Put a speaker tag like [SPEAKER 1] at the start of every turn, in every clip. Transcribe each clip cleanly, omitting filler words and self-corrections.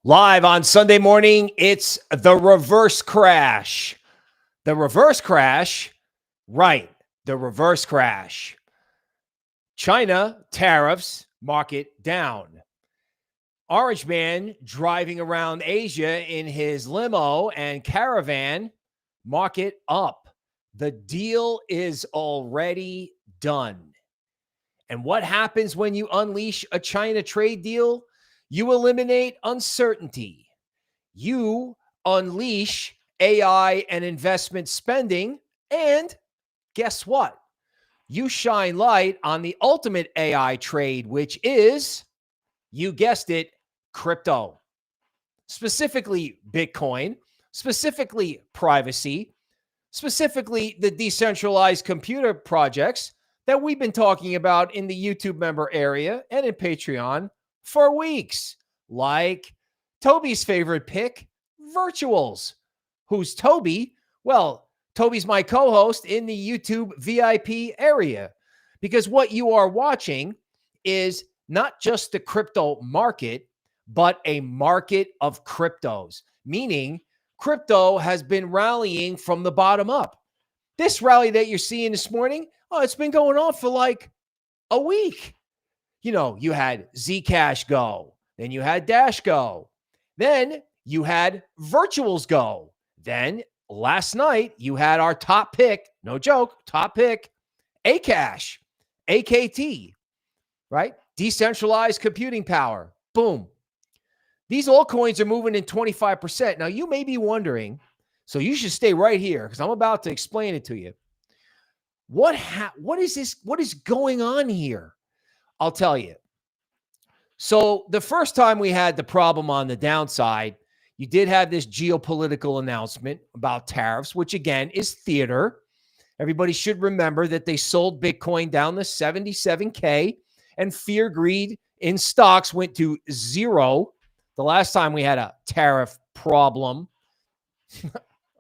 [SPEAKER 1] Live on Sunday morning, it's the reverse crash. The reverse crash, right, the reverse crash. China tariffs, market down. Orange man driving around Asia in his limo and caravan, market up. The deal is already done. And what happens when you unleash a China trade deal? You eliminate uncertainty. You unleash AI and investment spending. And guess what? You shine light on the ultimate AI trade, which is, you guessed it, crypto. Specifically Bitcoin, specifically privacy, specifically the decentralized computer projects that we've been talking about in the YouTube member area and in Patreon for weeks, like Tobie's favorite pick, Virtuals. Who's Tobie? Well, Tobie's my co-host in the YouTube VIP area, because what you are watching is not just the crypto market, but a market of cryptos, meaning crypto has been rallying from the bottom up. This rally that you're seeing this morning, it's been going on for like a week. You know, you had Zcash go, then you had Dash go, then you had Virtuals go. Then last night you had our top pick, no joke, top pick, Akash, AKT, right? Decentralized computing power. Boom. These altcoins are moving in 25%. Now you may be wondering, so you should stay right here because I'm about to explain it to you. What is this? What is going on here? I'll tell you. So the first time we had the problem on the downside, you did have this geopolitical announcement about tariffs, which again is theater. Everybody should remember that they sold Bitcoin down to 77K and fear, greed in stocks went to zero the last time we had a tariff problem.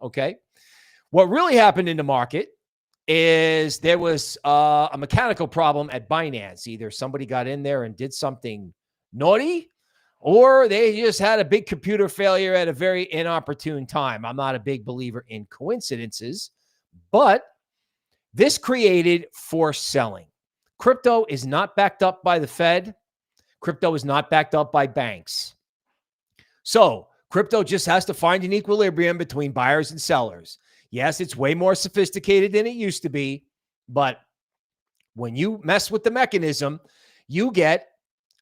[SPEAKER 1] Okay. What really happened in the market is there was a mechanical problem at Binance. Either somebody got in there and did something naughty, or they just had a big computer failure at a very inopportune time. I'm not a big believer in coincidences, but this created forced selling. Crypto is not backed up by the Fed. Crypto is not backed up by banks. So crypto just has to find an equilibrium between buyers and sellers. Yes, it's way more sophisticated than it used to be, but when you mess with the mechanism, you get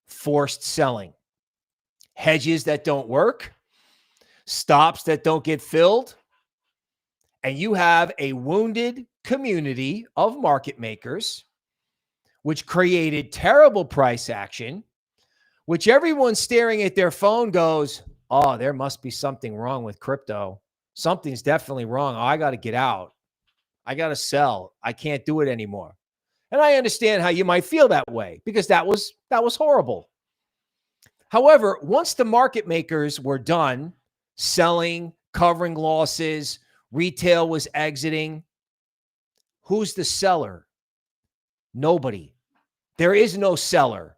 [SPEAKER 1] forced selling. Hedges that don't work, stops that don't get filled, and you have a wounded community of market makers, which created terrible price action, which everyone staring at their phone goes, oh, there must be something wrong with crypto. Something's definitely wrong. Oh, I got to get out. I got to sell. I can't do it anymore. And I understand how you might feel that way because that was horrible. However, once the market makers were done selling, covering losses, retail was exiting, who's the seller? Nobody. There is no seller,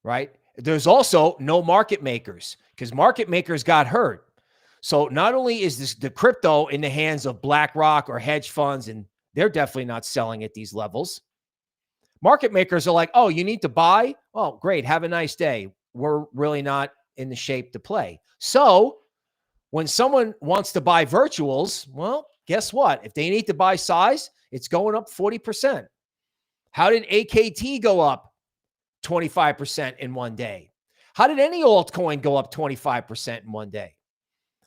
[SPEAKER 1] right? There's also no market makers because market makers got hurt. So not only is the crypto in the hands of BlackRock or hedge funds, and they're definitely not selling at these levels. Market makers are like, oh, you need to buy? Oh, great. Have a nice day. We're really not in the shape to play. So when someone wants to buy Virtuals, well, guess what? If they need to buy size, it's going up 40%. How did AKT go up 25% in one day? How did any altcoin go up 25% in one day?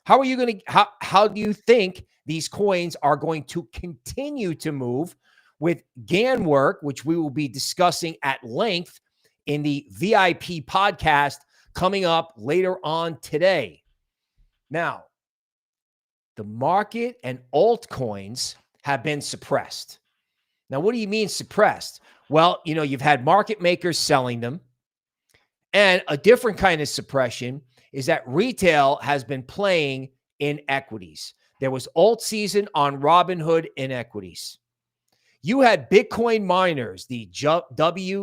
[SPEAKER 1] How are you going to, how do you think these coins are going to continue to move with GAN work, which we will be discussing at length in the VIP podcast coming up later on today? Now, the market and altcoins have been suppressed. Now, what do you mean suppressed? Well, you know, you've had market makers selling them, and a different kind of suppression is that retail has been playing in equities. There was alt season on Robinhood in equities. You had Bitcoin miners, the WGMI,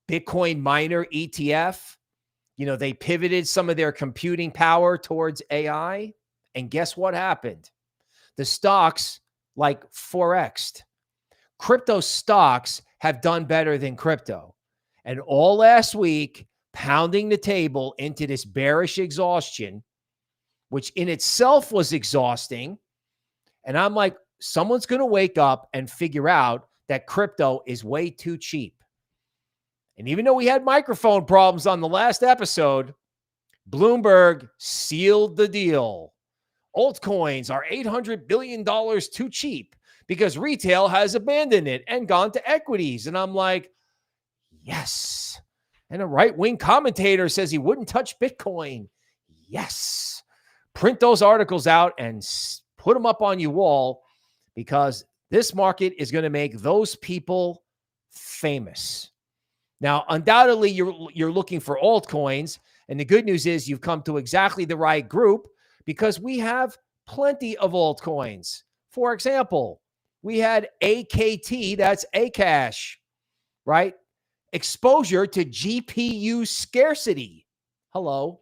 [SPEAKER 1] Bitcoin miner ETF, They pivoted some of their computing power towards AI. And guess what happened? The stocks like Forexed. Crypto stocks have done better than crypto. And all last week, pounding the table into this bearish exhaustion, which in itself was exhausting. And I'm like, someone's going to wake up and figure out that crypto is way too cheap. And even though we had microphone problems on the last episode, Bloomberg sealed the deal. Altcoins are $800 billion too cheap because retail has abandoned it and gone to equities. And I'm like, yes. And a right-wing commentator says he wouldn't touch Bitcoin. Yes. Print those articles out and put them up on your wall, because this market is going to make those people famous. Now, undoubtedly, you're looking for altcoins. And the good news is you've come to exactly the right group, because we have plenty of altcoins. For example, we had AKT, that's Akash, right? Exposure to GPU scarcity. Hello,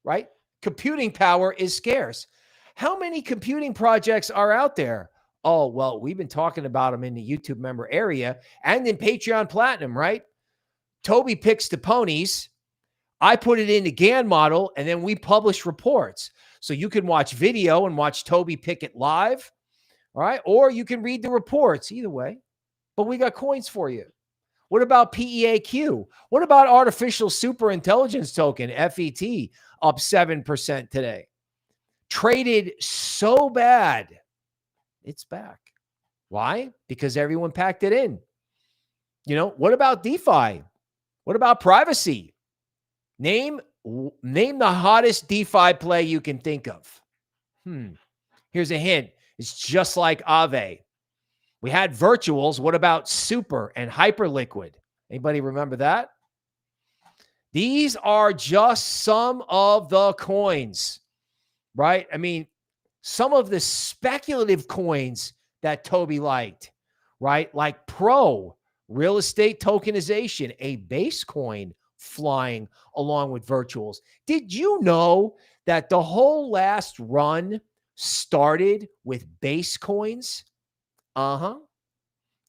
[SPEAKER 1] right? Computing power is scarce. How many computing projects are out there? Oh, well, we've been talking about them in the YouTube member area and in Patreon Platinum, right? Tobie picks the ponies. I put it in the GAN model, and then we publish reports. So you can watch video and watch Tobie pick it live, all right? Or you can read the reports, either way. But we got coins for you. What about PEAQ? What about artificial super intelligence token, FET, up 7% today? Traded so bad, it's back. Why? Because everyone packed it in. What about DeFi? What about privacy? Name the hottest DeFi play you can think of. Here's a hint. It's just like Aave. We had virtuals. What about Super and Hyperliquid? Anybody remember that? These are just some of the coins, right? I mean, some of the speculative coins that Tobie liked, right? Like Pro, real estate tokenization, a base coin flying along with virtuals. Did you know that the whole last run started with base coins? Not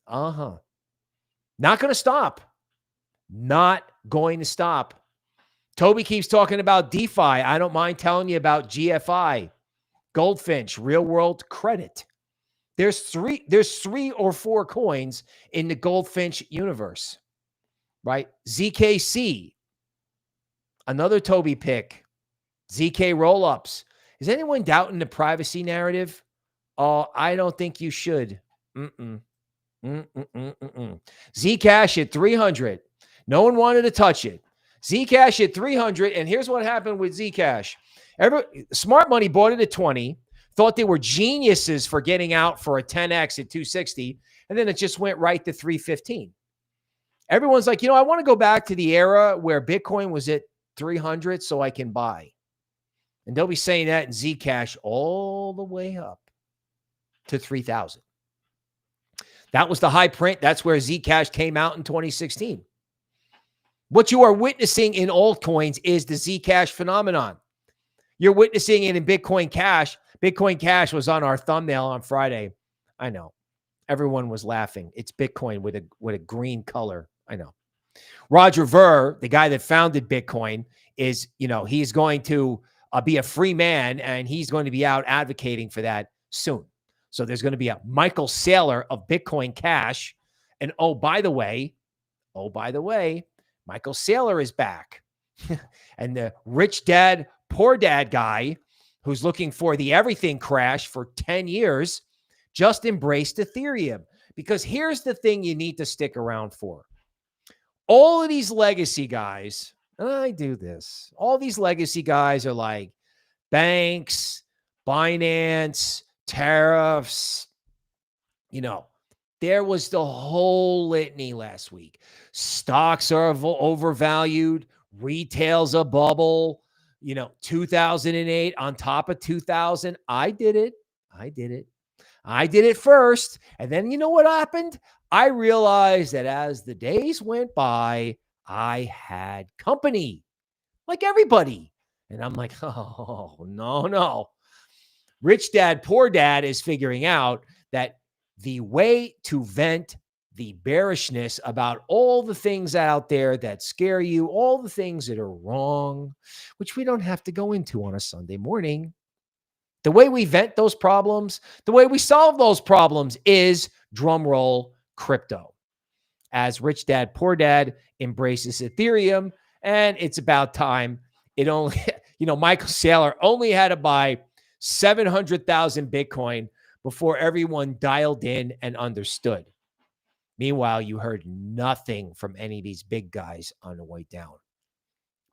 [SPEAKER 1] going to stop. Not going to stop. Tobie keeps talking about DeFi. I don't mind telling you about GFI, Goldfinch, real world credit. There's three or four coins in the Goldfinch universe, right? ZKC, another Tobie pick. ZK rollups. Is anyone doubting the privacy narrative? Oh, I don't think you should. Zcash at 300. No one wanted to touch it. Zcash at 300. And here's what happened with Zcash. Smart money bought it at 20. Thought they were geniuses for getting out for a 10x at 260. And then it just went right to 315. Everyone's like, I want to go back to the era where Bitcoin was at 300 so I can buy. And they'll be saying that in Zcash all the way up to 3,000. That was the high print. That's where Zcash came out in 2016. What you are witnessing in altcoins is the Zcash phenomenon. You're witnessing it in Bitcoin Cash. Bitcoin Cash was on our thumbnail on Friday. I know. Everyone was laughing. It's Bitcoin with a green color. I know. Roger Ver, the guy that founded Bitcoin, is, he's going to be a free man, and he's going to be out advocating for that soon. So there's going to be a Michael Saylor of Bitcoin Cash. And oh, by the way, Michael Saylor is back. And the rich dad, poor dad guy who's looking for the everything crash for 10 years just embraced Ethereum. Because here's the thing you need to stick around for. All of these legacy guys, and I do this, all these legacy guys are like banks, Binance, tariffs. There was the whole litany last week. Stocks are overvalued. Retail's a bubble. 2008 on top of 2000. I did it first. And then you know what happened? I realized that as the days went by, I had company. like everybody. And I'm like, oh, no. Rich Dad, Poor Dad is figuring out that the way to vent the bearishness about all the things out there that scare you, all the things that are wrong, which we don't have to go into on a Sunday morning. The way we vent those problems, the way we solve those problems is, drumroll, crypto. As Rich Dad, Poor Dad embraces Ethereum, and it's about time. It only, Michael Saylor only had to buy 700,000 Bitcoin before everyone dialed in and understood. Meanwhile, you heard nothing from any of these big guys on the way down.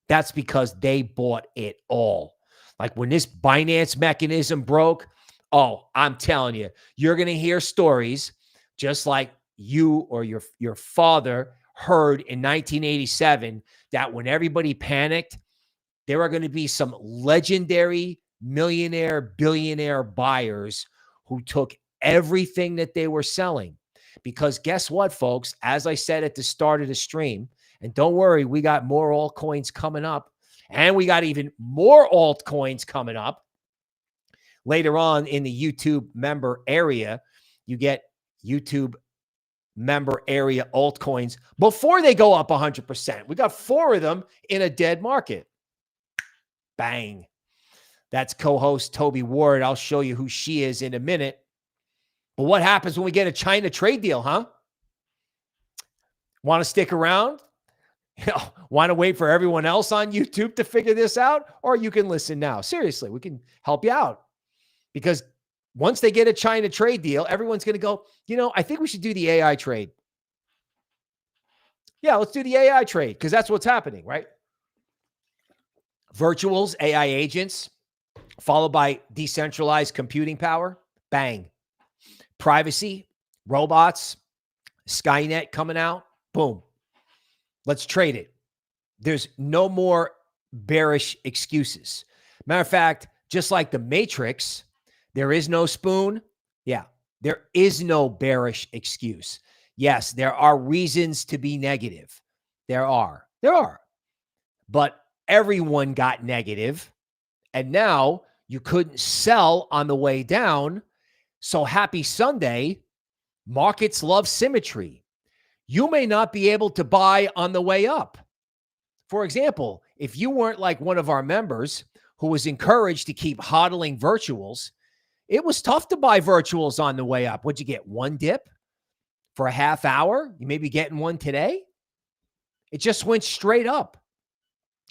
[SPEAKER 1] That's because they bought it all. Like when this Binance mechanism broke, oh, I'm telling you, you're going to hear stories just like you or your father heard in 1987, that when everybody panicked, there are going to be some legendary millionaire, billionaire buyers who took everything that they were selling. Because guess what, folks? As I said at the start of the stream, and don't worry, we got more altcoins coming up, and we got even more altcoins coming up. Later on in the YouTube member area, you get YouTube member area altcoins before they go up 100%. We got 4 of them in a dead market. Bang. That's co-host Tobie Ward. I'll show you who she is in a minute. But what happens when we get a China trade deal, huh? Want to stick around? Want to wait for everyone else on YouTube to figure this out? Or you can listen now. Seriously, we can help you out. Because once they get a China trade deal, everyone's going to go, I think we should do the AI trade. Yeah, let's do the AI trade because that's what's happening, right? Virtuals, AI agents, followed by decentralized computing power. Bang. Privacy, robots, Skynet coming out. Boom. Let's trade it. There's no more bearish excuses. Matter of fact, just like the Matrix, there is no spoon. Yeah, there is no bearish excuse. Yes, there are reasons to be negative. There are. But everyone got negative. And now you couldn't sell on the way down. So happy Sunday. Markets love symmetry. You may not be able to buy on the way up. For example, if you weren't like one of our members who was encouraged to keep hodling virtuals, it was tough to buy virtuals on the way up. What'd you get? One dip for a half hour? You may be getting one today. It just went straight up.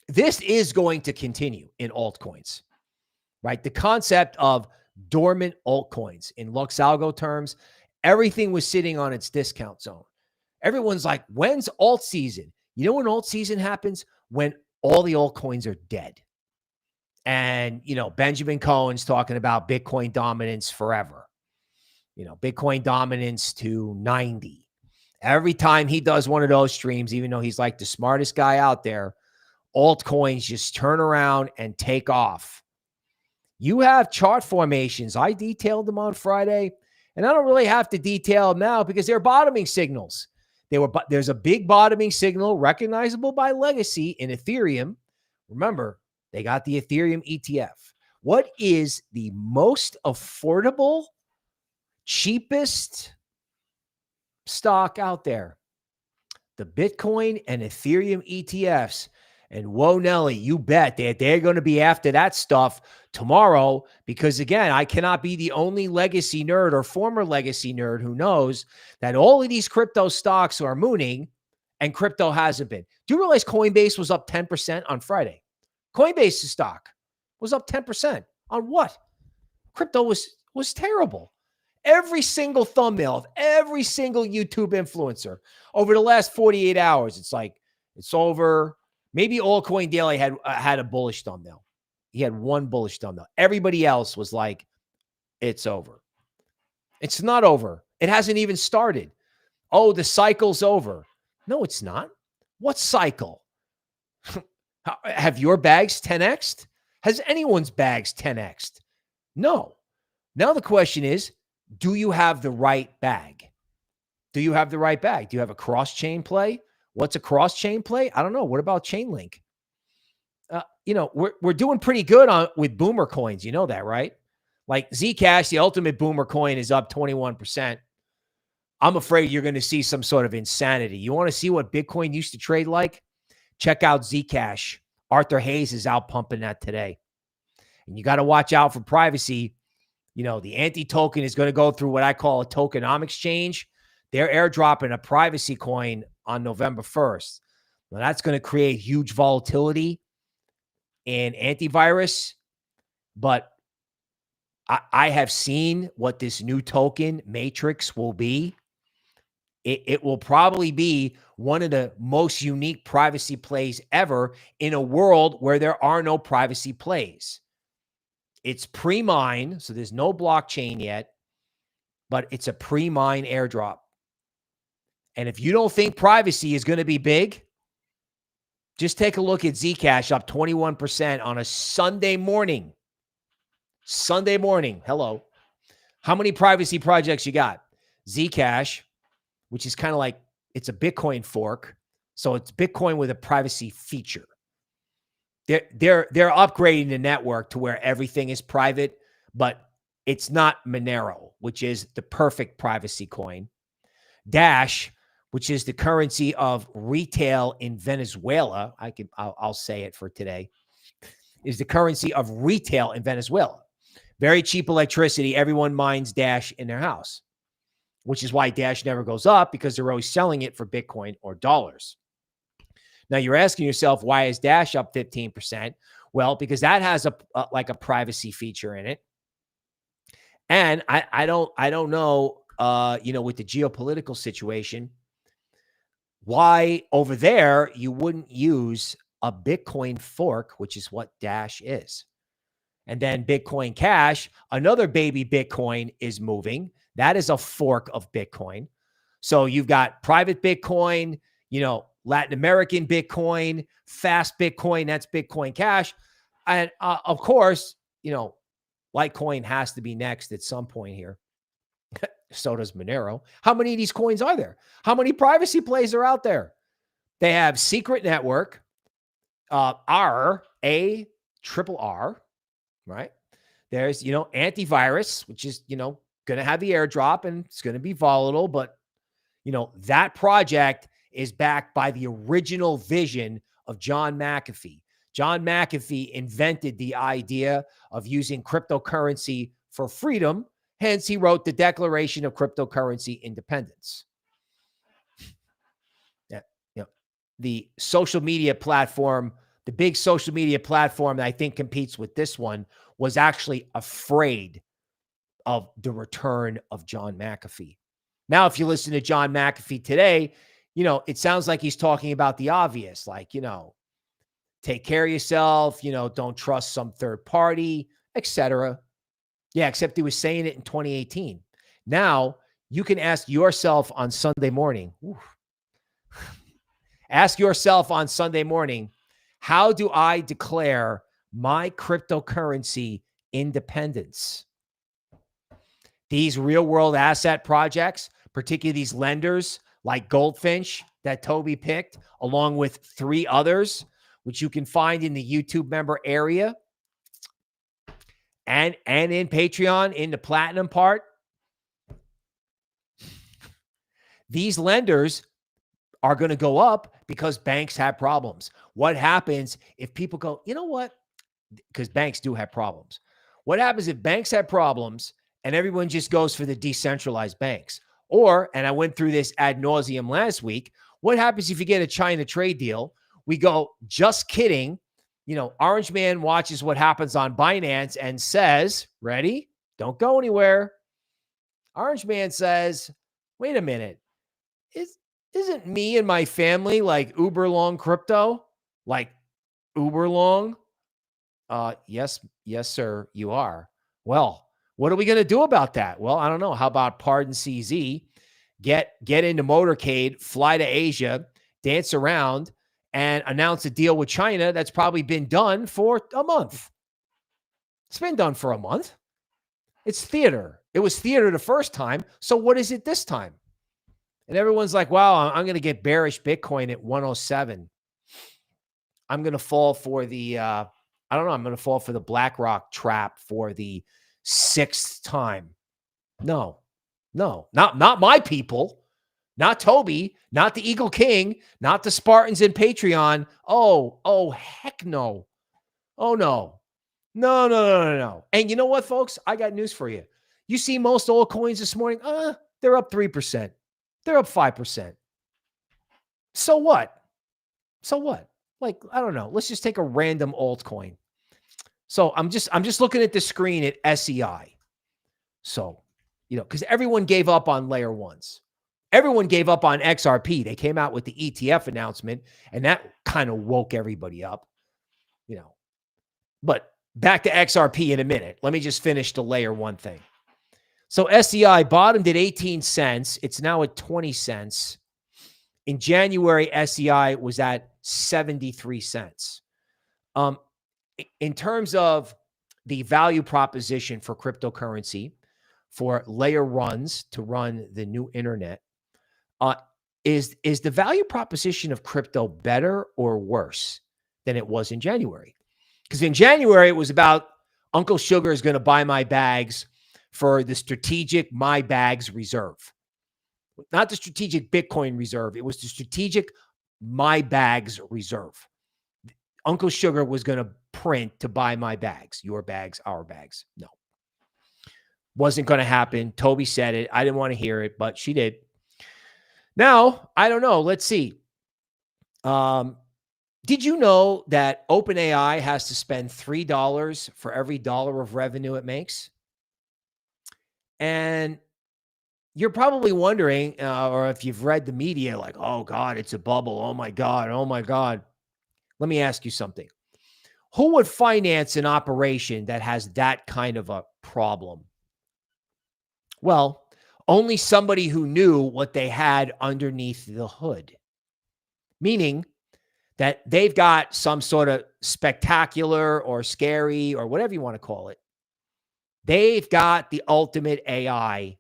[SPEAKER 1] This is going to continue in altcoins, right? The concept of dormant altcoins in LuxAlgo terms, everything was sitting on its discount zone. Everyone's like, when's alt season? You know when alt season happens? When all the altcoins are dead. And, Benjamin Cohen's talking about Bitcoin dominance forever. Bitcoin dominance to 90. Every time he does one of those streams, even though he's like the smartest guy out there, altcoins just turn around and take off. You have chart formations. I detailed them on Friday, and I don't really have to detail them now because they're bottoming signals. There's a big bottoming signal recognizable by legacy in Ethereum. Remember, they got the Ethereum ETF. What is the most affordable, cheapest stock out there? The Bitcoin and Ethereum ETFs. And whoa, Nelly, you bet they're going to be after that stuff tomorrow because, again, I cannot be the only legacy nerd or former legacy nerd who knows that all of these crypto stocks are mooning and crypto hasn't been. Do you realize Coinbase was up 10% on Friday? Coinbase's stock was up 10%. On what? Crypto was terrible. Every single thumbnail of every single YouTube influencer over the last 48 hours, it's like, it's over. Maybe Altcoin Daily had a bullish thumbnail. He had one bullish thumbnail. Everybody else was like, it's over. It's not over. It hasn't even started. Oh, the cycle's over. No, it's not. What cycle? Have your bags 10x'd? Has anyone's bags 10x'd? No. Now the question is, do you have the right bag? Do you have the right bag? Do you have a cross-chain play? What's a cross-chain play? I don't know. What about Chainlink? you know, we're doing pretty good with boomer coins. You know that, right? Like Zcash, the ultimate boomer coin, is up 21%. I'm afraid you're going to see some sort of insanity. You want to see what Bitcoin used to trade like? Check out Zcash. Arthur Hayes is out pumping that today. And you got to watch out for privacy. You know, the anti-token is going to go through what I call a tokenomics change. They're airdropping a privacy coin on November 1st. Now, that's going to create huge volatility in antivirus. But I have seen what this new token matrix will be. It will probably be one of the most unique privacy plays ever in a world where there are no privacy plays. It's pre-mine, so there's no blockchain yet, but it's a pre-mine airdrop. And if you don't think privacy is going to be big, just take a look at Zcash up 21% on a Sunday morning. Sunday morning. Hello. How many privacy projects you got? Zcash, which is kind of like, it's a Bitcoin fork. So it's Bitcoin with a privacy feature. They're upgrading the network to where everything is private, but it's not Monero, which is the perfect privacy coin. Dash, which is the currency of retail in Venezuela. I'll say it for today, is the currency of retail in Venezuela. Very cheap electricity. Everyone mines Dash in their house, which is why Dash never goes up, because they're always selling it for Bitcoin or dollars. Now you're asking yourself, why is Dash up 15%? Well, because that has like a privacy feature in it. And I don't know, you know, with the geopolitical situation, why over there you wouldn't use a Bitcoin fork, which is what Dash is. And then Bitcoin Cash, another baby Bitcoin, is moving. That is a fork of Bitcoin. So you've got private Bitcoin, you know, Latin American Bitcoin, fast Bitcoin, that's Bitcoin Cash. And of course, you know, Litecoin has to be next at some point here. So does Monero. How many of these coins are there? How many privacy plays are out there? They have secret network, RARRR, right? There's, you know, antivirus, which is, you know, going to have the airdrop and it's going to be volatile, but, you know, that project is backed by the original vision of John McAfee. John McAfee invented the idea of using cryptocurrency for freedom. Hence, he wrote the Declaration of Cryptocurrency Independence. Yeah, you know, the social media platform, the big social media platform that I think competes with this one, was actually afraid of the return of John McAfee. Now, if you listen to John McAfee today, you know, it sounds like he's talking about the obvious, like, you know, take care of yourself, you know, don't trust some third party, etc. Yeah, except he was saying it in 2018. Now, you can ask yourself on Sunday morning, ask yourself on Sunday morning, how do I declare my cryptocurrency independence? These real world asset projects, particularly these lenders like Goldfinch that Tobie picked, along with 3 others, which you can find in the YouTube member area and in Patreon in the platinum part. These lenders are going to go up because banks have problems. What happens if people go, you know what? Because banks do have problems. What happens if banks have problems and everyone just goes for the decentralized banks? Or, and I went through this ad nauseum last week, what happens if you get a China trade deal? We go, just kidding. You know, Orange Man watches what happens on Binance and says, ready? Don't go anywhere. Orange Man says, wait a minute. Isn't me and my family like uber long crypto? Like uber long? Yes, sir, you are. Well, what are we going to do about that? Well, I don't know. How about Pardon CZ? Get into motorcade, fly to Asia, dance around, and announce a deal with China that's probably been done for a month. It's been done for a month. It's theater. It was theater the first time. So what is it this time? And everyone's like, wow, I'm going to get bearish Bitcoin at 107. I'm going to fall for the, I don't know, I'm going to fall for the BlackRock trap for the 6th time. No, not my people, not Tobie, not the Eagle King, not the Spartans in Patreon. Oh, heck no. Oh, no. No. And you know what, folks? I got news for you. You see most altcoins this morning, they're up 3%. They're up 5%. So what? Like, I don't know. Let's just take a random altcoin. So I'm just looking at the screen at SEI. So, because everyone gave up on layer ones. Everyone gave up on XRP. They came out with the ETF announcement, and that kind of woke everybody up, But back to XRP in a minute. Let me just finish the layer one thing. So SEI bottomed at 18 cents. It's now at 20 cents. In January, SEI was at 73 cents. In terms of the value proposition for cryptocurrency, for layer ones to run the new internet, is the value proposition of crypto better or worse than it was in January? Because in January, it was about Uncle Sugar is going to buy my bags for the strategic my bags reserve. Not the strategic Bitcoin reserve. It was the strategic my bags reserve. Uncle Sugar was going to print to buy my bags, your bags, our bags. No. Wasn't going to happen. Tobie said it. I didn't want to hear it, but she did. Now, I don't know. Let's see. Did you know that OpenAI has to spend $3 for every dollar of revenue it makes? And you're probably wondering, or if you've read the media, like, oh, God, it's a bubble. Oh, my God. Oh, my God. Let me ask you something. Who would finance an operation that has that kind of a problem? Well, only somebody who knew what they had underneath the hood, meaning that they've got some sort of spectacular or scary or whatever you want to call it. They've got the ultimate AI,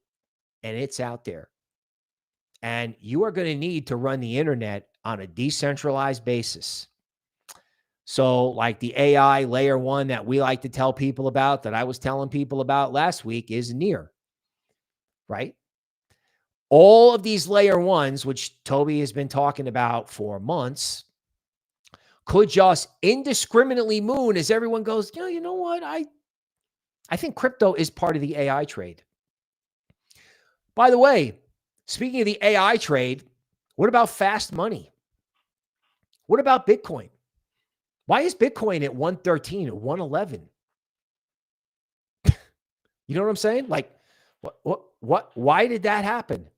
[SPEAKER 1] and it's out there. And you are going to need to run the internet on a decentralized basis. So like the AI layer one that we like to tell people about, that I was telling people about last week, is near, right? All of these layer ones, which Tobie has been talking about for months, could just indiscriminately moon as everyone goes, you know what? I think crypto is part of the AI trade. By the way, speaking of the AI trade, what about fast money? What about Bitcoin? Why is Bitcoin at 113 or 111? You know what I'm saying? Like, why did that happen?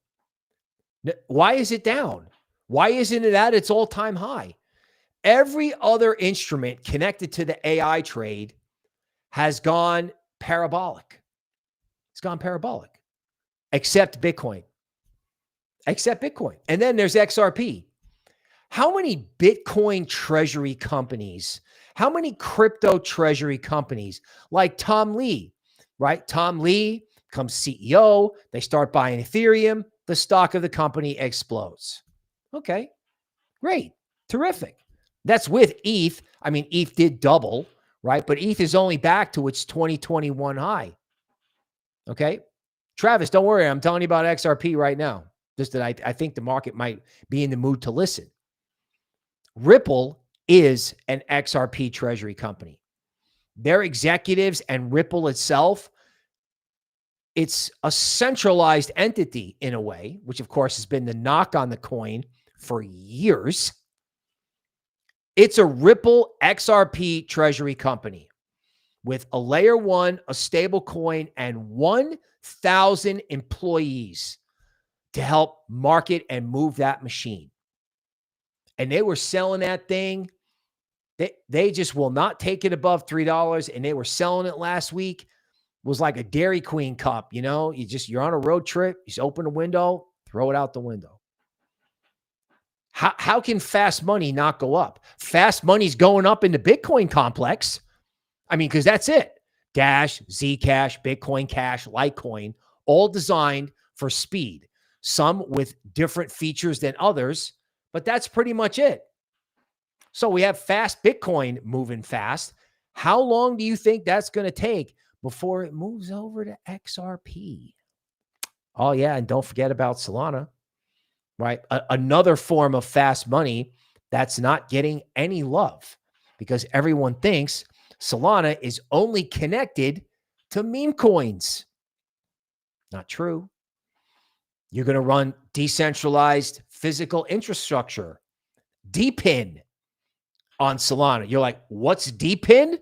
[SPEAKER 1] Why is it down? Why isn't it at its all-time high? Every other instrument connected to the AI trade has gone parabolic. It's gone parabolic, except Bitcoin. And then there's XRP. How many Bitcoin treasury companies, how many crypto treasury companies like Tom Lee, right? Tom Lee becomes CEO. They start buying Ethereum. The stock of the company explodes. Okay, great, terrific. That's with ETH. I mean, ETH did double, right? But ETH is only back to its 2021 high. Okay, Travis, don't worry. I'm telling you about XRP right now. Just that I think the market might be in the mood to listen. Ripple is an XRP treasury company. Their executives and Ripple itself, it's a centralized entity in a way, which of course has been the knock on the coin for years. It's a Ripple XRP treasury company with a layer one, a stable coin, and 1,000 employees to help market and move that machine. And they were selling that thing. They just will not take it above $3. And they were selling it last week. It was like a Dairy Queen cup. You're on a road trip. You just open a window, throw it out the window. How can fast money not go up? Fast money's going up in the Bitcoin complex. I mean, because that's it. Dash, Zcash, Bitcoin Cash, Litecoin, all designed for speed. Some with different features than others, but that's pretty much it. So we have fast Bitcoin moving fast. How long do you think that's going to take before it moves over to XRP? Oh, yeah. And don't forget about Solana, right? Another form of fast money that's not getting any love because everyone thinks Solana is only connected to meme coins. Not true. You're going to run decentralized physical infrastructure, DPIN, on Solana. You're like, what's DPIN?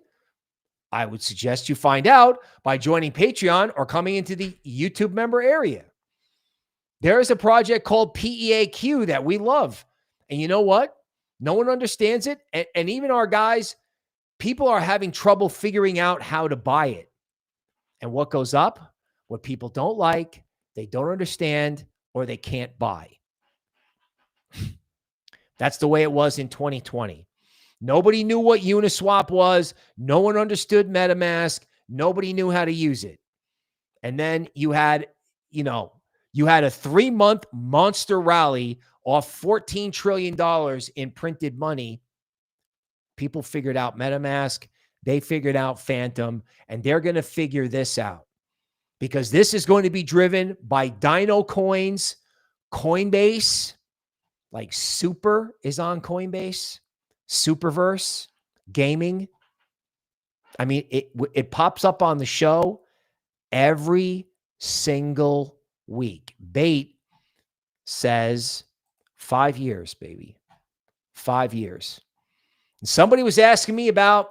[SPEAKER 1] I would suggest you find out by joining Patreon or coming into the YouTube member area. There is a project called PEAQ that we love. And you know what? No one understands it. And even our guys, people are having trouble figuring out how to buy it. And what goes up? What people don't like, they don't understand, or they can't buy. That's the way it was in 2020. Nobody knew what Uniswap was. No one understood MetaMask. Nobody knew how to use it. And then you had, a 3-month monster rally off $14 trillion in printed money. People figured out MetaMask. They figured out Phantom. And they're going to figure this out because this is going to be driven by Dino Coins, Coinbase, like Super is on Coinbase. Superverse gaming. I mean, it pops up on the show every single week. Bait says 5 years, baby. 5 years. And somebody was asking me about,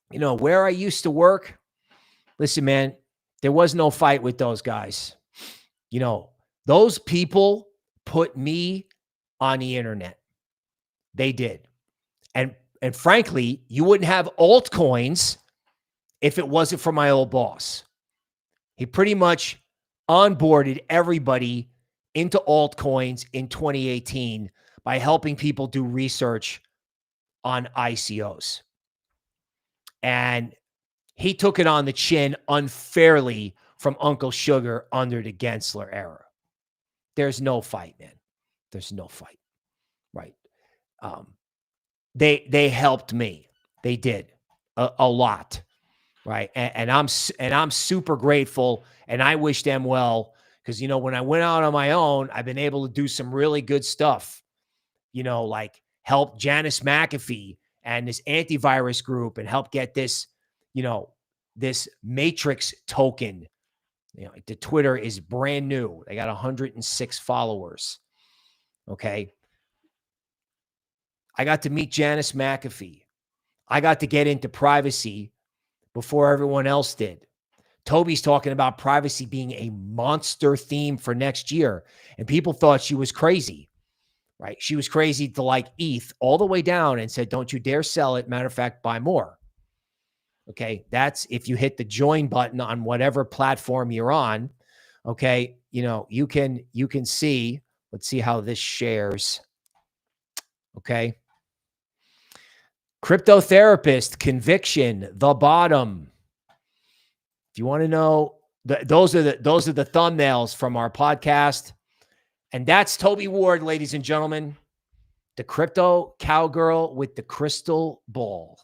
[SPEAKER 1] where I used to work. Listen, man, there was no fight with those guys. Those people put me on the internet. They did. And frankly, you wouldn't have altcoins if it wasn't for my old boss. He pretty much onboarded everybody into altcoins in 2018 by helping people do research on ICOs. And he took it on the chin unfairly from Uncle Sugar under the Gensler era. There's no fight, man. There's no fight, right? They helped me. They did a lot, right? And I'm super grateful, and I wish them well because when I went out on my own, I've been able to do some really good stuff. Like help Janice McAfee and this antivirus group, and help get this, this Matrix token. The Twitter is brand new. They got 106 followers. Okay. I got to meet Janice McAfee. I got to get into privacy before everyone else did. Tobie's talking about privacy being a monster theme for next year. And people thought she was crazy, right? She was crazy to like ETH all the way down and said, don't you dare sell it. Matter of fact, buy more. Okay. That's if you hit the join button on whatever platform you're on. Okay. You can see, let's see how this shares. Okay. Crypto therapist, conviction, the bottom. If you want to know, those are the thumbnails from our podcast. And that's Tobie Ward, ladies and gentlemen, the crypto cowgirl with the crystal ball.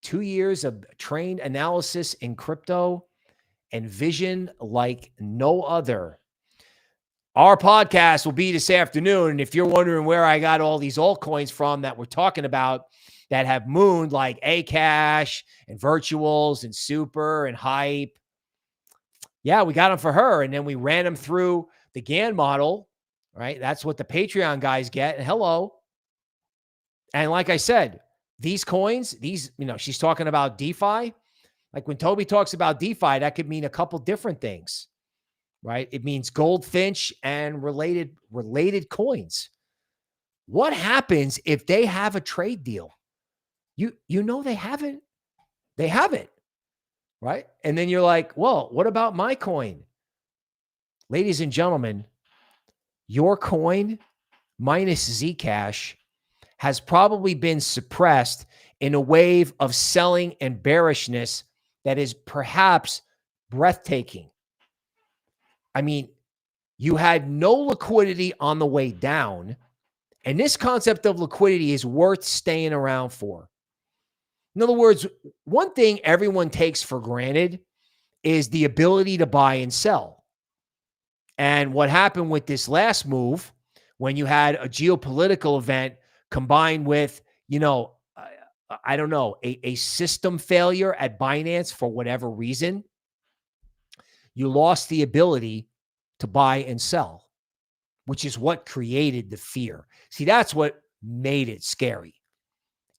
[SPEAKER 1] 2 years of trained analysis in crypto and vision like no other. Our podcast will be this afternoon. And if you're wondering where I got all these altcoins from that we're talking about that have mooned, like Akash and Virtuals and Super and Hype. Yeah, we got them for her. And then we ran them through the GAN model, right? That's what the Patreon guys get. And hello. And like I said, these coins, she's talking about DeFi. Like when Tobie talks about DeFi, that could mean a couple different things. Right? It means Goldfinch and related coins. What happens if they have a trade deal? They have it. They have it. Right? And then you're like, well, what about my coin? Ladies and gentlemen, your coin minus Zcash has probably been suppressed in a wave of selling and bearishness that is perhaps breathtaking. I mean, you had no liquidity on the way down, And this concept of liquidity is worth staying around for. In other words, one thing everyone takes for granted is the ability to buy and sell. And what happened with this last move, when you had a geopolitical event combined with, I don't know, a system failure at Binance for whatever reason, you lost the ability to buy and sell, which is what created the fear. See, that's what made it scary.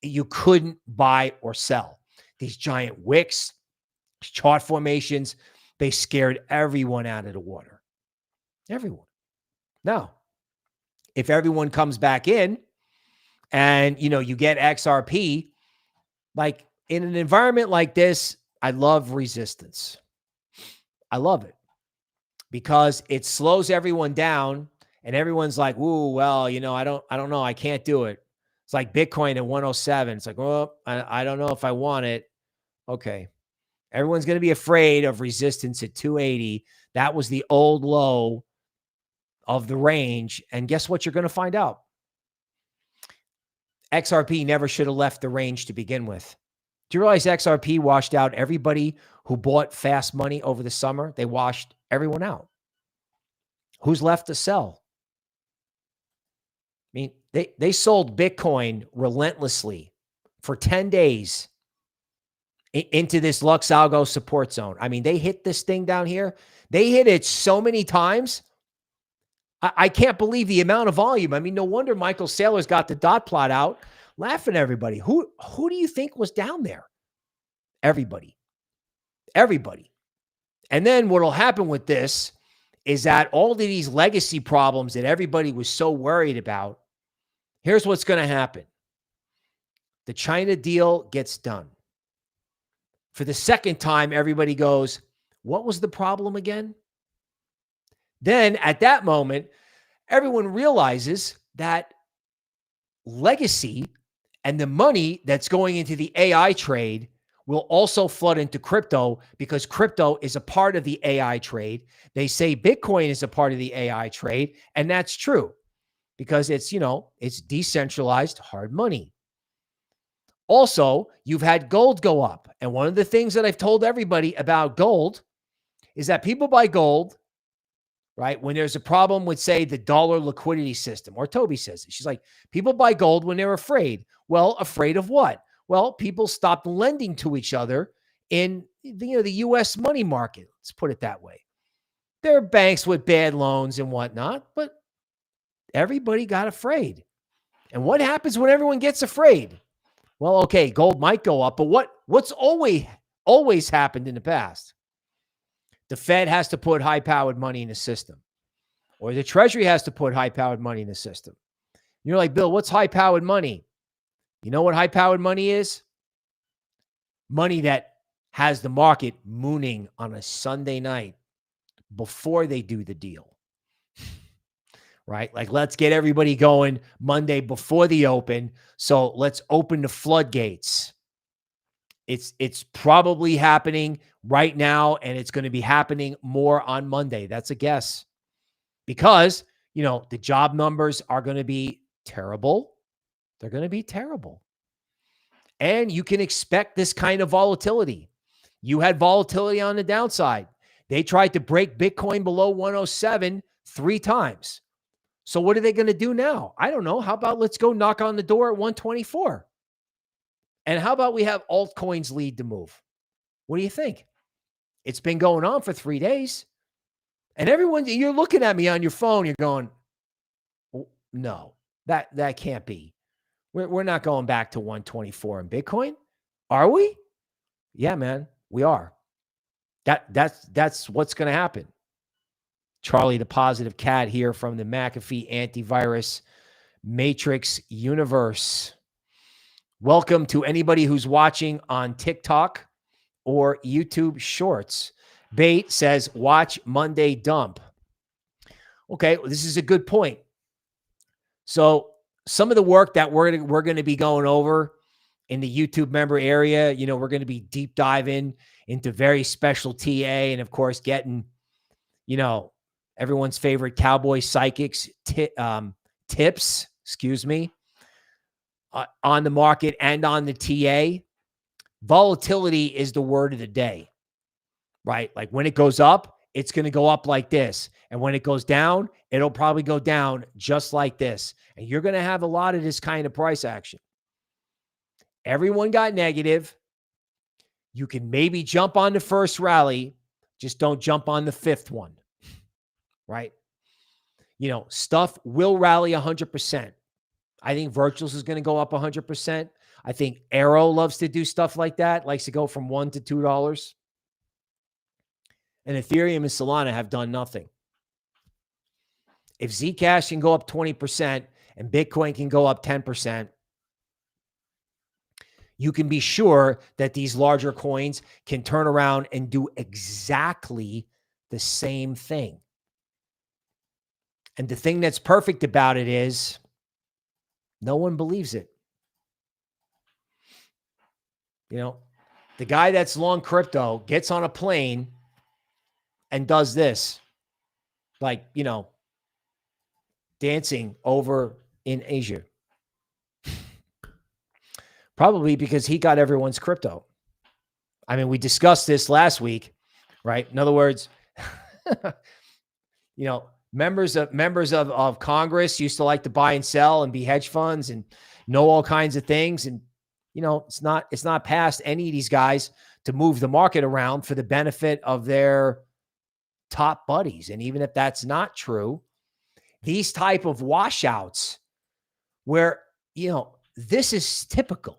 [SPEAKER 1] You couldn't buy or sell. These giant wicks, chart formations, they scared everyone out of the water. Everyone. Now, if everyone comes back in and, you get XRP, like in an environment like this, I love resistance. I love it because it slows everyone down and everyone's like, "Ooh, well, I don't know. I can't do it." It's like Bitcoin at 107. It's like, "Oh, I don't know if I want it." Okay. Everyone's going to be afraid of resistance at 280. That was the old low of the range. And guess what? You're going to find out. XRP never should have left the range to begin with. Do you realize XRP washed out everybody who bought fast money over the summer? They washed everyone out. Who's left to sell? I mean, they sold Bitcoin relentlessly for 10 days into this LuxAlgo support zone. I mean, they hit this thing down here. They hit it so many times. I can't believe the amount of volume. I mean, no wonder Michael Saylor's got the dot plot out, laughing at everybody. Who do you think was down there? Everybody. Everybody. And then what will happen with this is that all of these legacy problems that everybody was so worried about, here's what's going to happen. The China deal gets done. For the second time, everybody goes, what was the problem again? Then at that moment, everyone realizes that legacy and the money that's going into the AI trade will also flood into crypto because crypto is a part of the AI trade. They say Bitcoin is a part of the AI trade, and that's true because it's decentralized hard money. Also, you've had gold go up. And one of the things that I've told everybody about gold is that people buy gold, right? When there's a problem with, say, the dollar liquidity system, or Tobie says it. She's like, people buy gold when they're afraid. Well, afraid of what? Well, people stopped lending to each other in the U.S. money market. Let's put it that way. There are banks with bad loans and whatnot, but everybody got afraid. And what happens when everyone gets afraid? Well, okay, gold might go up, but what's always happened in the past? The Fed has to put high-powered money in the system, or the Treasury has to put high-powered money in the system. You're like, Bill, what's high-powered money? You know what high-powered money is? Money that has the market mooning on a Sunday night before they do the deal. Right? Like, let's get everybody going Monday before the open. So let's open the floodgates. It's probably happening right now, and it's going to be happening more on Monday. That's a guess. Because, the job numbers are going to be terrible. They're going to be terrible. And you can expect this kind of volatility. You had volatility on the downside. They tried to break Bitcoin below 107 3 times. So what are they going to do now? I don't know. How about let's go knock on the door at 124? And how about we have altcoins lead the move? What do you think? It's been going on for 3 days. And everyone, you're looking at me on your phone. You're going, no, that can't be. We're not going back to 124 in Bitcoin. Are we? Yeah, man, we are. That's what's going to happen. Charlie, the positive cat here from the McAfee antivirus matrix universe. Welcome to anybody who's watching on TikTok or YouTube Shorts. Bait says, watch Monday dump. Okay, well, this is a good point. So some of the work that we're going to be going over in the YouTube member area, we're going to be deep diving into very special TA and, of course, getting, everyone's favorite cowboy psychics tips. excuse me, on the market and on the TA, volatility is the word of the day, right? Like when it goes up, it's going to go up like this. And when it goes down, it'll probably go down just like this. And you're going to have a lot of this kind of price action. Everyone got negative. You can maybe jump on the first rally, just don't jump on the fifth one, right? You know, stuff will rally 100%. I think Virtuals is going to go up 100%. I think Arrow loves to do stuff like that, likes to go from $1 to $2. And Ethereum and Solana have done nothing. If Zcash can go up 20% and Bitcoin can go up 10%, you can be sure that these larger coins can turn around and do exactly the same thing. And the thing that's perfect about it is no one believes it. You know, the guy that's long crypto gets on a plane and does this, like, you know, dancing over in Asia. Probably because he got everyone's crypto. I mean, we discussed this last week, right? In other words, you know, members of Congress used to like to buy and sell and be hedge funds and know all kinds of things. And, you know, it's not past any of these guys to move the market around for the benefit of their top buddies. And even if that's not true, these type of washouts where, you know, this is typical.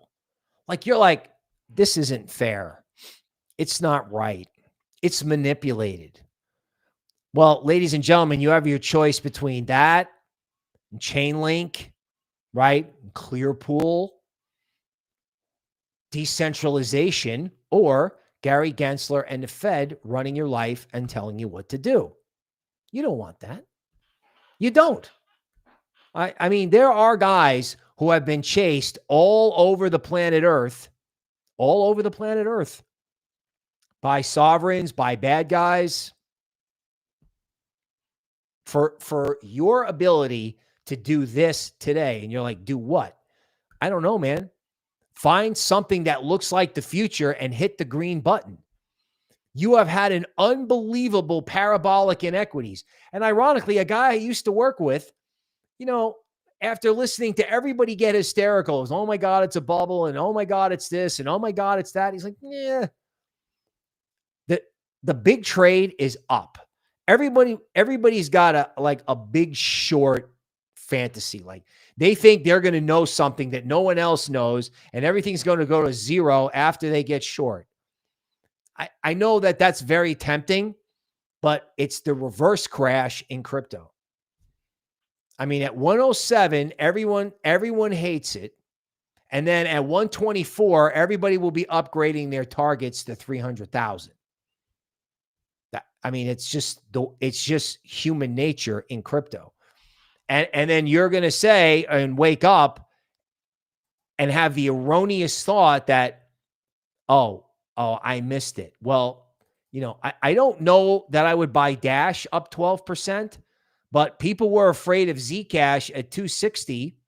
[SPEAKER 1] Like you're like, this isn't fair. It's not right. It's manipulated. Well, ladies and gentlemen, you have your choice between that and Chainlink, right? Clearpool, decentralization, or Gary Gensler and the Fed running your life and telling you what to do. You don't want that. You don't. I mean, there are guys who have been chased all over the planet Earth, by sovereigns, by bad guys, for your ability to do this today. And you're like, do what? I don't know, man. Find something that looks like the future and hit the green button. You have had an unbelievable parabolic in equities. And ironically, a guy I used to work with, you know, after listening to everybody get hysterical, was, oh my God, it's a bubble, and oh my God, it's this, and oh my God, it's that. He's like, yeah. The big trade is up. Everybody's got a big short fantasy. Like they think they're going to know something that no one else knows, and everything's going to go to zero after they get short. I know that that's very tempting, but it's the reverse crash in crypto. I mean, at 107, everyone hates it. And then at 124, everybody will be upgrading their targets to 300,000. I mean, it's just human nature in crypto. And then you're going to say and wake up and have the erroneous thought that, oh, I missed it. Well, you know, I don't know that I would buy Dash up 12%. But people were afraid of Zcash at 260,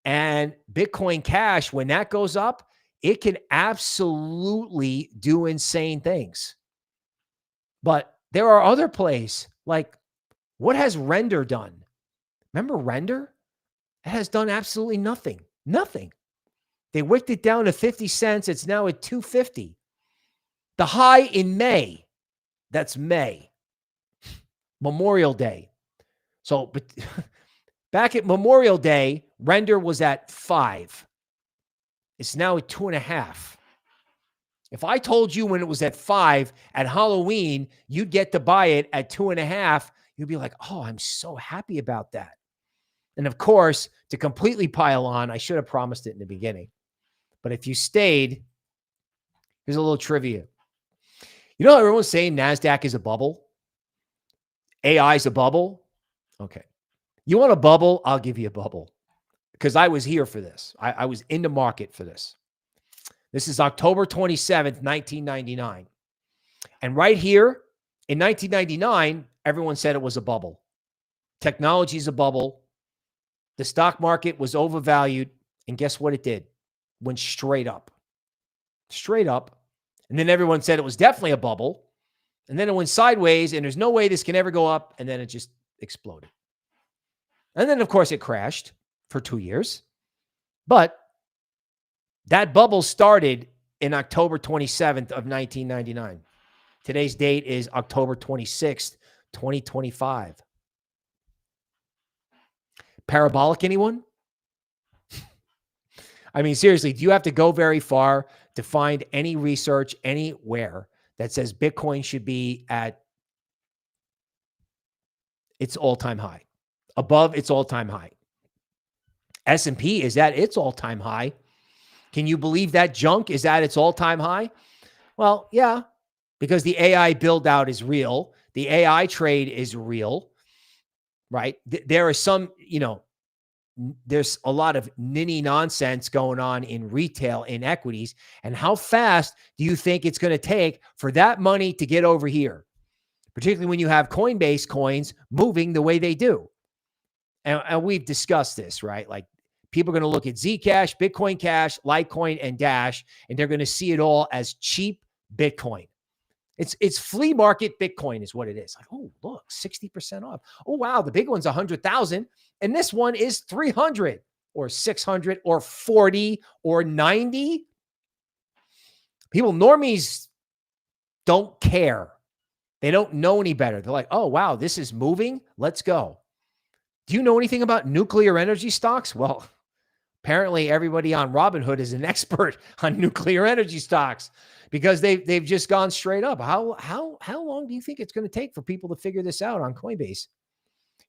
[SPEAKER 1] and Bitcoin Cash, when that goes up, it can absolutely do insane things. But there are other plays, like what has Render done? Remember Render? It has done absolutely nothing. Nothing. They wicked it down to 50 cents. It's now at 250. The high in May, that's May, Memorial Day. So, but back at Memorial Day, Render was at 5. It's now at 2.5. If I told you when it was at 5 at Halloween, you'd get to buy it at 2.5, you'd be like, oh, I'm so happy about that. And of course, to completely pile on, I should have promised it in the beginning. But if you stayed, here's a little trivia. You know, everyone's saying NASDAQ is a bubble. AI is a bubble. Okay. You want a bubble? I'll give you a bubble because I was here for this. I was in the market for this. This is October 27th, 1999. And right here in 1999, everyone said it was a bubble. Technology is a bubble. The stock market was overvalued. And guess what it did? Went straight up. Straight up. And then everyone said it was definitely a bubble. And then it went sideways, and there's no way this can ever go up. And then it just exploded. And then, of course, it crashed for 2 years. But that bubble started in October 27th of 1999. Today's date is October 26th, 2025. Parabolic, anyone? I mean, seriously, do you have to go very far to find any research anywhere that says Bitcoin should be at its all-time high, above its all-time high? S&P is at its all-time high. Can you believe that junk is at its all-time high? Well, yeah, because the AI build-out is real. The AI trade is real, right? There are some, there's a lot of ninny nonsense going on in retail, in equities. And how fast do you think it's going to take for that money to get over here? Particularly when you have Coinbase coins moving the way they do. And we've discussed this, right? Like, people are going to look at Zcash, Bitcoin Cash, Litecoin, and Dash, and they're going to see it all as cheap Bitcoin. It's flea market Bitcoin is what it is. Like, oh, look, 60% off. Oh, wow, the big one's 100,000, and this one is 300 or 600 or 40 or 90. People, normies, don't care. They don't know any better. They're like, oh, wow, this is moving. Let's go. Do you know anything about nuclear energy stocks? Well, apparently everybody on Robinhood is an expert on nuclear energy stocks because they've just gone straight up. How long do you think it's going to take for people to figure this out on Coinbase?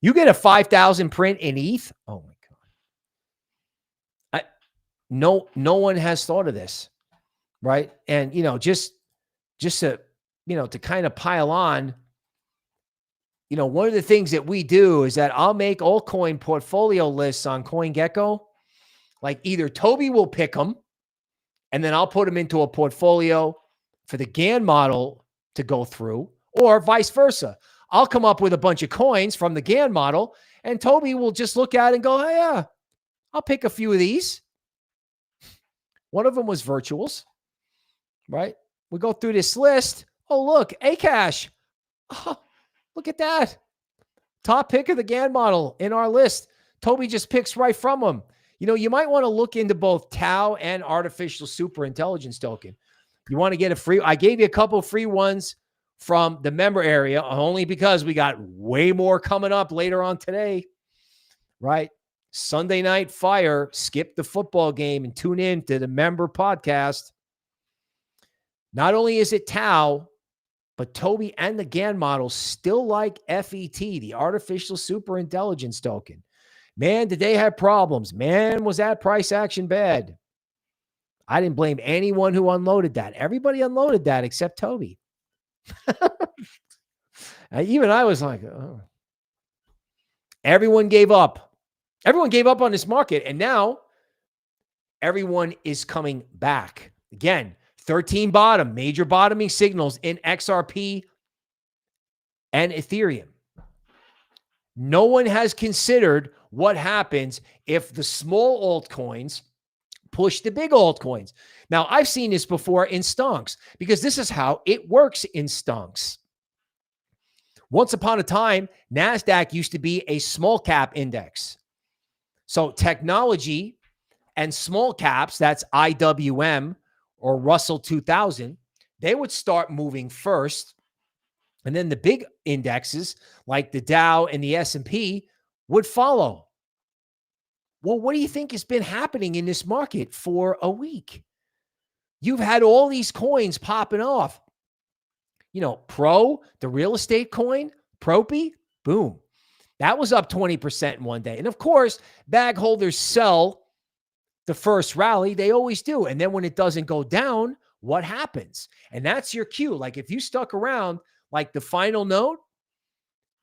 [SPEAKER 1] You get a 5,000 print in ETH. Oh my God. No one has thought of this, right? And just to to kind of pile on, one of the things that we do is that I'll make altcoin portfolio lists on CoinGecko. Like, either Tobie will pick them, and then I'll put them into a portfolio for the Gann model to go through, or vice versa. I'll come up with a bunch of coins from the Gann model, and Tobie will just look at it and go, oh, yeah, I'll pick a few of these. One of them was Virtuals, right? We go through this list. Oh, look, Akash. Oh, look at that. Top pick of the Gann model in our list. Tobie just picks right from them. You might want to look into both Tau and artificial super intelligence token. You want to get a free, I gave you a couple free ones from the member area only because we got way more coming up later on today, right? Sunday Night Fire, skip the football game and tune in to the member podcast. Not only is it Tau, but Tobie and the Gann model still like FET, the artificial super intelligence token. Man, did they have problems? Man, was that price action bad? I didn't blame anyone who unloaded that. Everybody unloaded that except Tobie. Even I was like, oh. Everyone gave up. Everyone gave up on this market, and now everyone is coming back. Again, 13 bottom, major bottoming signals in XRP and Ethereum. No one has considered what happens if the small altcoins push the big altcoins. Now, I've seen this before in stonks because this is how it works in stonks. Once upon a time, NASDAQ used to be a small cap index. So technology and small caps, that's IWM or Russell 2000, they would start moving first. And then the big indexes like the Dow and the S&P would follow. Well, what do you think has been happening in this market for a week? You've had all these coins popping off. Pro, the real estate coin, Propy, boom. That was up 20% in one day. And of course, bag holders sell the first rally. They always do. And then when it doesn't go down, what happens? And that's your cue. Like, if you stuck around, like the final note,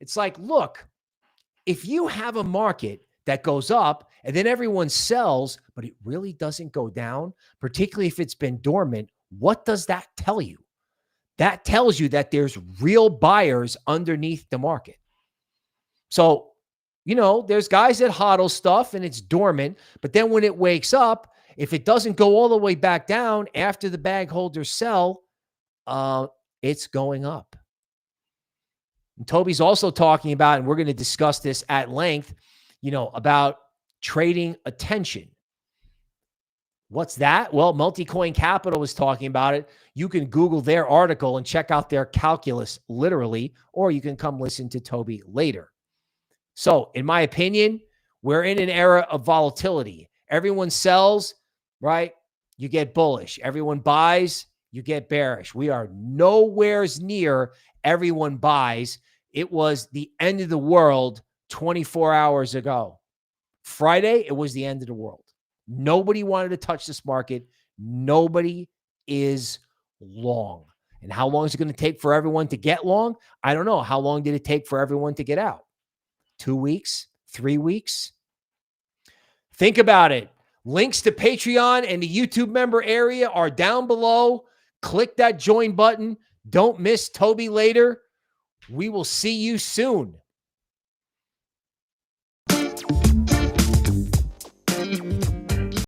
[SPEAKER 1] it's like, look, if you have a market that goes up and then everyone sells, but it really doesn't go down, particularly if it's been dormant, what does that tell you? That tells you that there's real buyers underneath the market. So You know, there's guys that hodl stuff and it's dormant, but then when it wakes up, if it doesn't go all the way back down after the bag holders sell, it's going up. And Tobie's also talking about, and we're going to discuss this at length, you know, about trading attention. What's that? Well, Multicoin Capital is talking about it. You can Google their article and check out their calculus literally, or you can come listen to Tobie later. So, in my opinion, we're in an era of volatility. Everyone sells, right? You get bullish. Everyone buys, you get bearish. We are nowhere near everyone buys. It was the end of the world 24 hours ago. Friday, it was the end of the world. Nobody wanted to touch this market. Nobody is long. And how long is it going to take for everyone to get long? I don't know. How long did it take for everyone to get out? 2 weeks? 3 weeks? Think about it. Links to Patreon and the YouTube member area are down below. Click that join button. Don't miss Tobie later. We will see you soon.